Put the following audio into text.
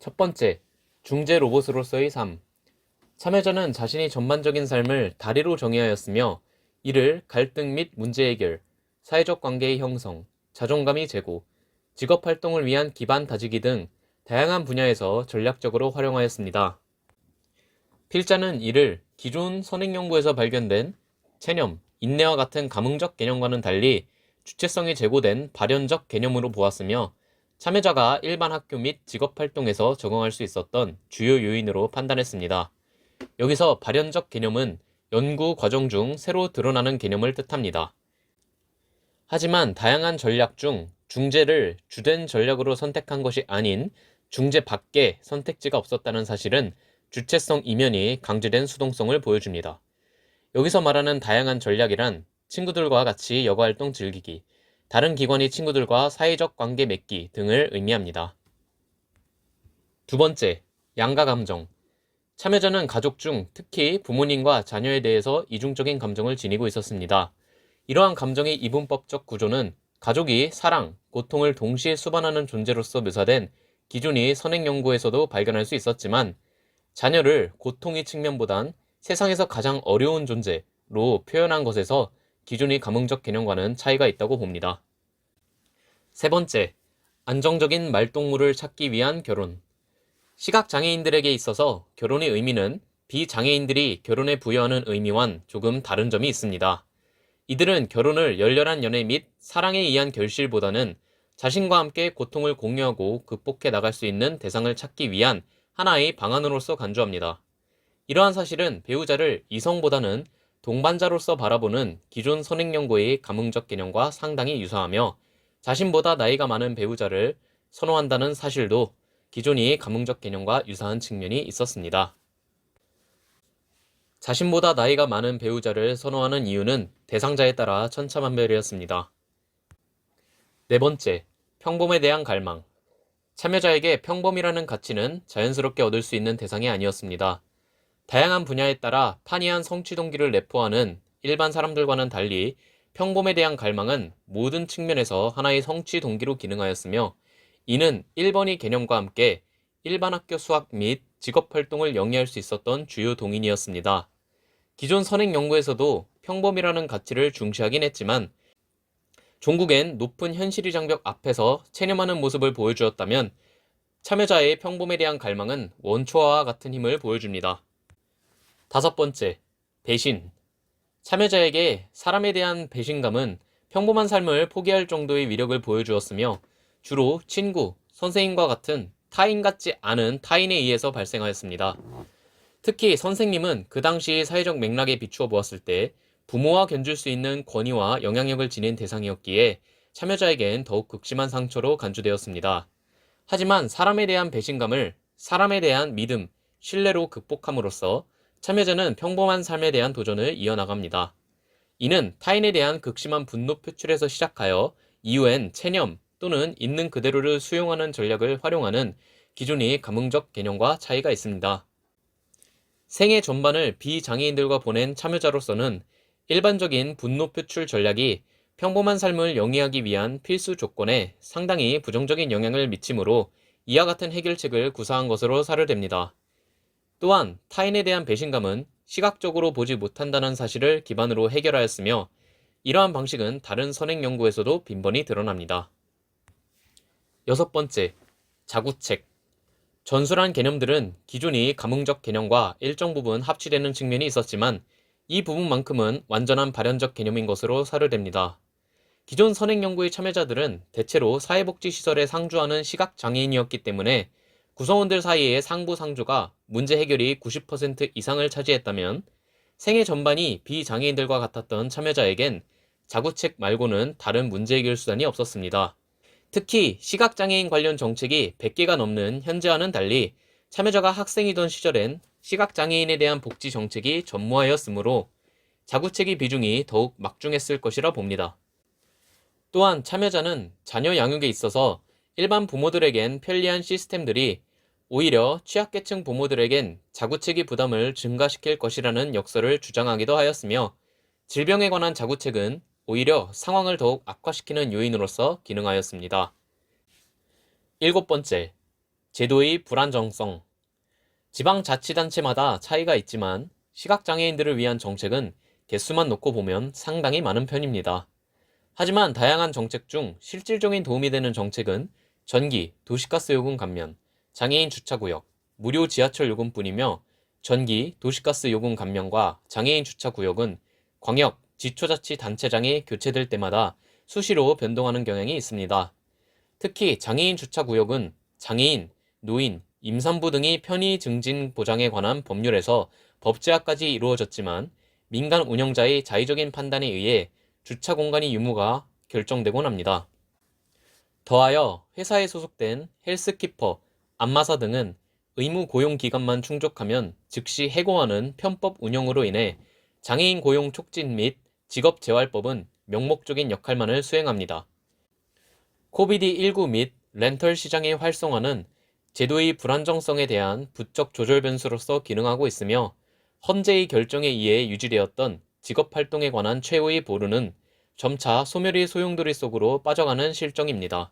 첫 번째, 중재 로봇으로서의 삶. 참여자는 자신이 전반적인 삶을 다리로 정의하였으며 이를 갈등 및 문제 해결, 사회적 관계의 형성, 자존감의 제고, 직업 활동을 위한 기반 다지기 등 다양한 분야에서 전략적으로 활용하였습니다. 필자는 이를 기존 선행연구에서 발견된 체념, 인내와 같은 감흥적 개념과는 달리 주체성이 제고된 발현적 개념으로 보았으며 참여자가 일반 학교 및 직업 활동에서 적용할 수 있었던 주요 요인으로 판단했습니다. 여기서 발현적 개념은 연구 과정 중 새로 드러나는 개념을 뜻합니다. 하지만 다양한 전략 중 중재를 주된 전략으로 선택한 것이 아닌 중재 밖에 선택지가 없었다는 사실은 주체성 이면이 강조된 수동성을 보여줍니다. 여기서 말하는 다양한 전략이란 친구들과 같이 여가활동 즐기기, 다른 기관의 친구들과 사회적 관계 맺기 등을 의미합니다. 두 번째, 양가 감정. 참여자는 가족 중 특히 부모님과 자녀에 대해서 이중적인 감정을 지니고 있었습니다. 이러한 감정의 이분법적 구조는 가족이 사랑, 고통을 동시에 수반하는 존재로서 묘사된 기존의 선행 연구에서도 발견할 수 있었지만 자녀를 고통의 측면보단 세상에서 가장 어려운 존재로 표현한 것에서 기존의 감흥적 개념과는 차이가 있다고 봅니다. 세 번째, 안정적인 말동무를 찾기 위한 결혼. 시각장애인들에게 있어서 결혼의 의미는 비장애인들이 결혼에 부여하는 의미와는 조금 다른 점이 있습니다. 이들은 결혼을 열렬한 연애 및 사랑에 의한 결실보다는 자신과 함께 고통을 공유하고 극복해 나갈 수 있는 대상을 찾기 위한 하나의 방안으로서 간주합니다. 이러한 사실은 배우자를 이성보다는 동반자로서 바라보는 기존 선행연구의 감흥적 개념과 상당히 유사하며 자신보다 나이가 많은 배우자를 선호한다는 사실도 기존의 감흥적 개념과 유사한 측면이 있었습니다. 자신보다 나이가 많은 배우자를 선호하는 이유는 대상자에 따라 천차만별이었습니다. 네 번째, 평범에 대한 갈망. 참여자에게 평범이라는 가치는 자연스럽게 얻을 수 있는 대상이 아니었습니다. 다양한 분야에 따라 판이한 성취 동기를 내포하는 일반 사람들과는 달리 평범에 대한 갈망은 모든 측면에서 하나의 성취 동기로 기능하였으며 이는 1번의 개념과 함께 일반 학교 수학 및 직업 활동을 영위할 수 있었던 주요 동인이었습니다. 기존 선행 연구에서도 평범이라는 가치를 중시하긴 했지만 종국엔 높은 현실의 장벽 앞에서 체념하는 모습을 보여주었다면 참여자의 평범에 대한 갈망은 원초와와 같은 힘을 보여줍니다. 다섯 번째, 배신. 참여자에게 사람에 대한 배신감은 평범한 삶을 포기할 정도의 위력을 보여주었으며 주로 친구, 선생님과 같은 타인 같지 않은 타인에 의해서 발생하였습니다. 특히 선생님은 그 당시 사회적 맥락에 비추어 보았을 때 부모와 견줄 수 있는 권위와 영향력을 지닌 대상이었기에 참여자에겐 더욱 극심한 상처로 간주되었습니다. 하지만 사람에 대한 배신감을 사람에 대한 믿음, 신뢰로 극복함으로써 참여자는 평범한 삶에 대한 도전을 이어나갑니다. 이는 타인에 대한 극심한 분노 표출에서 시작하여 이후엔 체념 또는 있는 그대로를 수용하는 전략을 활용하는 기존의 감흥적 개념과 차이가 있습니다. 생애 전반을 비장애인들과 보낸 참여자로서는 일반적인 분노 표출 전략이 평범한 삶을 영위하기 위한 필수 조건에 상당히 부정적인 영향을 미치므로 이와 같은 해결책을 구사한 것으로 사료됩니다. 또한 타인에 대한 배신감은 시각적으로 보지 못한다는 사실을 기반으로 해결하였으며 이러한 방식은 다른 선행 연구에서도 빈번히 드러납니다. 여섯 번째, 자구책. 전술한 개념들은 기존의 감흥적 개념과 일정 부분 합치되는 측면이 있었지만 이 부분만큼은 완전한 발현적 개념인 것으로 사료됩니다. 기존 선행 연구의 참여자들은 대체로 사회복지시설에 상주하는 시각장애인이었기 때문에 구성원들 사이의 상부상조가 문제 해결이 90% 이상을 차지했다면 생애 전반이 비장애인들과 같았던 참여자에겐 자구책 말고는 다른 문제 해결 수단이 없었습니다. 특히 시각장애인 관련 정책이 100개가 넘는 현재와는 달리 참여자가 학생이던 시절엔 시각장애인에 대한 복지 정책이 전무하였으므로 자구책의 비중이 더욱 막중했을 것이라 봅니다. 또한 참여자는 자녀 양육에 있어서 일반 부모들에겐 편리한 시스템들이 오히려 취약계층 부모들에겐 자구책의 부담을 증가시킬 것이라는 역설을 주장하기도 하였으며 질병에 관한 자구책은 오히려 상황을 더욱 악화시키는 요인으로서 기능하였습니다. 일곱 번째, 제도의 불안정성. 지방자치단체마다 차이가 있지만 시각장애인들을 위한 정책은 개수만 놓고 보면 상당히 많은 편입니다. 하지만 다양한 정책 중 실질적인 도움이 되는 정책은 전기, 도시가스 요금 감면, 장애인 주차구역, 무료 지하철 요금뿐이며 전기, 도시가스 요금 감면과 장애인 주차구역은 광역, 지초자치단체장이 교체될 때마다 수시로 변동하는 경향이 있습니다. 특히 장애인 주차구역은 장애인, 노인, 임산부 등이 편의 증진 보장에 관한 법률에서 법제화까지 이루어졌지만 민간 운영자의 자의적인 판단에 의해 주차 공간이 유무가 결정되곤 합니다. 더하여 회사에 소속된 헬스키퍼, 안마사 등은 의무 고용 기간만 충족하면 즉시 해고하는 편법 운영으로 인해 장애인 고용 촉진 및 직업재활법은 명목적인 역할만을 수행합니다. 코비드19 및 렌털 시장의 활성화는 제도의 불안정성에 대한 부적 조절 변수로서 기능하고 있으며 헌재의 결정에 의해 유지되었던 직업활동에 관한 최후의 보루는 점차 소멸의 소용돌이 속으로 빠져가는 실정입니다.